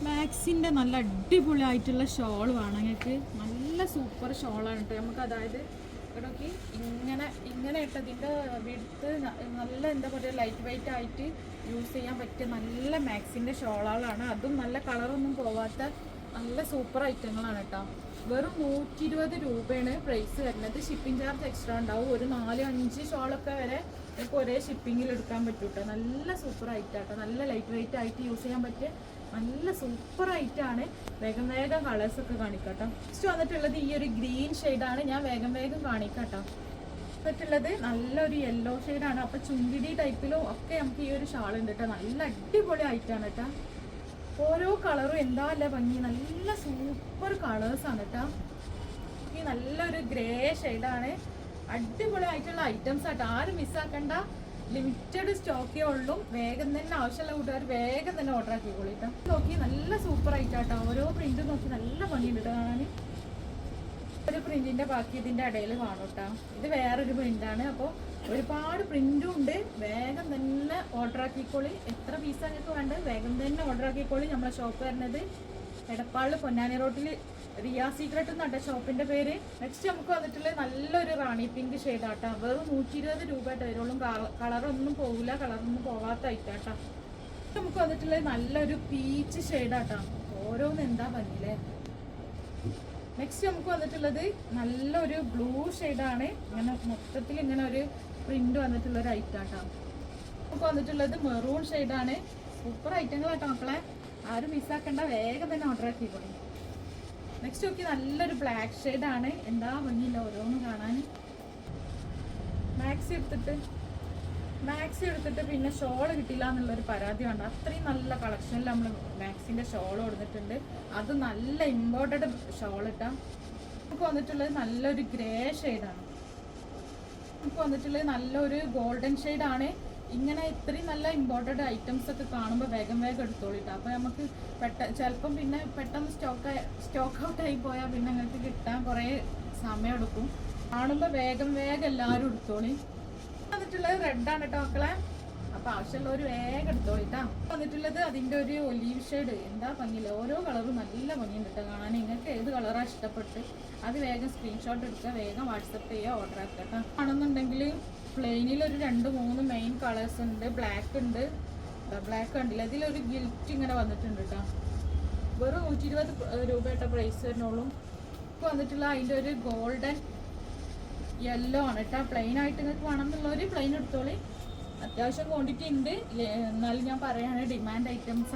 മാക്സിൻ്റെ നല്ല അടിപൊളിയായിട്ടുള്ള ഷോൾ വേണം നിങ്ങൾക്ക്. നല്ല സൂപ്പർ ഷോളാണ് കേട്ടോ. നമുക്ക് അതായത് ഇടയ്ക്ക് ഇങ്ങനെ ഇട്ടതിൻ്റെ വിടുത്ത് നല്ല എന്താ പറയുക ലൈറ്റ് വെയിറ്റ് ആയിട്ട് യൂസ് ചെയ്യാൻ പറ്റിയ നല്ല മാക്സിൻ്റെ ഷോളുകളാണ്. അതും നല്ല കളറൊന്നും പോവാത്ത നല്ല സൂപ്പർ ഐറ്റങ്ങളാണ് കേട്ടോ. വെറും 120 രൂപയാണ് പ്രൈസ് വരുന്നത്. ഷിപ്പിംഗ് ചാർജ് എക്സ്ട്രാ ഉണ്ടാവും. ഒരു 4-5 ഷോളൊക്കെ വരെ നമുക്ക് ഒരേ ഷിപ്പിങ്ങിൽ എടുക്കാൻ പറ്റും കേട്ടോ. നല്ല സൂപ്പർ ഐറ്റാട്ടോ. നല്ല ലൈറ്റ് വെയിറ്റ് ആയിട്ട് യൂസ് ചെയ്യാൻ പറ്റിയ നല്ല സൂപ്പർ ഐറ്റാണ്. വേഗം കളേഴ്സൊക്കെ കാണിക്കാം കേട്ടോ. നെക്സ്റ്റ് വന്നിട്ടുള്ളത് ഈ ഒരു ഗ്രീൻ ഷെയ്ഡാണ്. ഞാൻ വേഗം കാണിക്കാം കേട്ടോ. വന്നിട്ടുള്ളത് നല്ലൊരു യെല്ലോ ഷെയ്ഡാണ്. അപ്പോൾ ചുങ്കിടി ടൈപ്പിലും ഒക്കെ നമുക്ക് ഈ ഒരു ഷാൾ ഉണ്ട് കേട്ടോ. നല്ല അടിപൊളി ഐറ്റാണ് കേട്ടോ. ഓരോ കളറും എന്താ അല്ല ഭംഗി. നല്ല സൂപ്പർ കളേഴ്സാണ് കേട്ടോ. ഈ നല്ലൊരു ഗ്രേ ഷെയ്ഡാണ്. അടിപൊളിയായിട്ടുള്ള ഐറ്റംസ് ആട്ടോ. ആരും മിസ്സാക്കണ്ട. ലിമിറ്റഡ് സ്റ്റോക്കേ ഉള്ളൂ. വേഗം തന്നെ ആവശ്യമുള്ള കൂട്ടുകാർ വേഗം തന്നെ ഓർഡർ ആക്കിക്കോളിട്ടോ. നോക്കി നല്ല സൂപ്പർ ആയിട്ടാട്ടോ. ഓരോ പ്രിന്റും നോക്കി നല്ല ഭംഗിയുണ്ട് കാണാൻ. ഒരു പ്രിന്റിന്റെ ബാക്കി ഇതിന്റെ ഇടയിൽ കാണും കേട്ടോ. ഇത് വേറൊരു പ്രിന്റാണ്. അപ്പോൾ ഒരുപാട് പ്രിന്റും ഉണ്ട്. വേഗം തന്നെ ഓർഡർ ആക്കിക്കോളി. എത്ര പീസാണ് നിങ്ങൾക്ക് വേണ്ടത് വേഗം തന്നെ ഓർഡർ ആക്കിക്കോളി. നമ്മളെ ഷോപ്പ് വരുന്നത് എടപ്പാളിൽ പൊന്നാനി റോഡിൽ റിയ സീക്രട്ട് എന്നാട്ടെ ഷോപ്പിന്റെ പേര്. നെക്സ്റ്റ് നമുക്ക് വന്നിട്ടുള്ളത് നല്ലൊരു റാണി പിങ്ക് ഷെയ്ഡാട്ടോ. വെറും 120 രൂപയായിട്ട് വരുള്ളൂ. കളറൊന്നും പോകില്ല. കളറൊന്നും പോകാത്ത ഐറ്റാട്ടോ. നമുക്ക് വന്നിട്ടുള്ളത് നല്ലൊരു പീച്ച് ഷെയ്ഡാട്ടോ. ഓരോന്ന് എന്താ ഭംഗിയില്ലേ. നെക്സ്റ്റ് നമുക്ക് വന്നിട്ടുള്ളത് നല്ലൊരു ബ്ലൂ ഷെയ്ഡാണ്. ഇങ്ങനെ മൊത്തത്തിൽ ഇങ്ങനെ ഒരു പ്രിന്റ് വന്നിട്ടുള്ള ഒരു ഐറ്റാട്ടോ. നമുക്ക് വന്നിട്ടുള്ളത് മെറൂൺ ഷെയ്ഡാണ്. സൂപ്പർ ഐറ്റങ്ങളാട്ടോ മക്കളെ. ആരും മിസ്സാക്കണ്ട. വേഗം തന്നെ ഓർഡർ ആക്കിക്കോളൂ. നെക്സ്റ്റ് നോക്കി നല്ലൊരു ബ്ലാക്ക് ഷെയ്ഡാണ്. എന്താ ഭംഗിയില്ല ഓരോന്ന് കാണാൻ. മാക്സി എടുത്തിട്ട് പിന്നെ ഷോൾ കിട്ടില്ല എന്നുള്ളൊരു പരാതി വേണ്ട. അത്രയും നല്ല കളക്ഷനിൽ നമ്മൾ മാക്സിൻ്റെ ഷോൾ കൊടുത്തിട്ടുണ്ട്. അത് നല്ല ഇമ്പോർട്ടഡ് ഷോൾ ഇട്ടാ. നമുക്ക് വന്നിട്ടുള്ളത് നല്ലൊരു ഗ്രേ ഷെയ്ഡാണ്. നമുക്ക് വന്നിട്ടുള്ളത് നല്ലൊരു ഗോൾഡൻ ഷെയ്ഡാണ്. ഇങ്ങനെ ഇത്രയും നല്ല ഇമ്പോർട്ടഡ് ഐറ്റംസ് ഒക്കെ കാണുമ്പോൾ വേഗം എടുത്തോളിട്ടോ. അപ്പോൾ നമുക്ക് ചിലപ്പം പിന്നെ പെട്ടെന്ന് സ്റ്റോക്ക് ഔട്ട് ആയി പോയാൽ പിന്നെ നിങ്ങൾക്ക് കിട്ടാൻ കുറേ സമയം എടുക്കും. കാണുമ്പോൾ വേഗം എല്ലാവരും എടുത്തോളി. വന്നിട്ടുള്ളത് റെഡാണ് കേട്ടോ മക്കളെ. അപ്പോൾ ആവശ്യമുള്ളവർ വേഗം എടുത്തോളിട്ടാ. വന്നിട്ടുള്ളത് അതിൻ്റെ ഒരു ഒലീവ് ഷെയ്ഡ്. എന്താ ഭംഗിയില്ല. ഓരോ കളറും നല്ല ഭംഗിയുണ്ട് കേട്ടോ കാണാൻ. നിങ്ങൾക്ക് ഏത് കളറാണ് ഇഷ്ടപ്പെട്ട് അത് വേഗം സ്ക്രീൻഷോട്ട് എടുക്കുക. വേഗം വാട്സപ്പ് ചെയ്യുക. ഓർഡർ ആക്കുക കേട്ടോ. ആണെന്നുണ്ടെങ്കിൽ പ്ലെയിനിൽ ഒരു 2-3 മെയിൻ കളേഴ്സ് ഉണ്ട്. ബ്ലാക്ക് ഉണ്ട്. ബ്ലാക്ക് കണ്ടില്ല. ഇതിലൊരു ഗിൽറ്റ് ഇങ്ങനെ വന്നിട്ടുണ്ട് കേട്ടോ. വെറും 120 രൂപയുടെ പ്രൈസ് വരുന്നുള്ളൂ. ഇപ്പോൾ വന്നിട്ടുള്ള അതിൻ്റെ ഒരു ഗോൾഡൻ യെല്ലോ ആണ് കേട്ടോ. പ്ലെയിൻ ആയിട്ട് നിങ്ങൾക്ക് വേണമെന്നുള്ളവർ പ്ലെയിൻ എടുത്തോളി. അത്യാവശ്യം ക്വാണ്ടിറ്റി ഉണ്ട്. എന്നാലും ഞാൻ പറയുകയാണ് ഡിമാൻഡ് ഐറ്റംസ്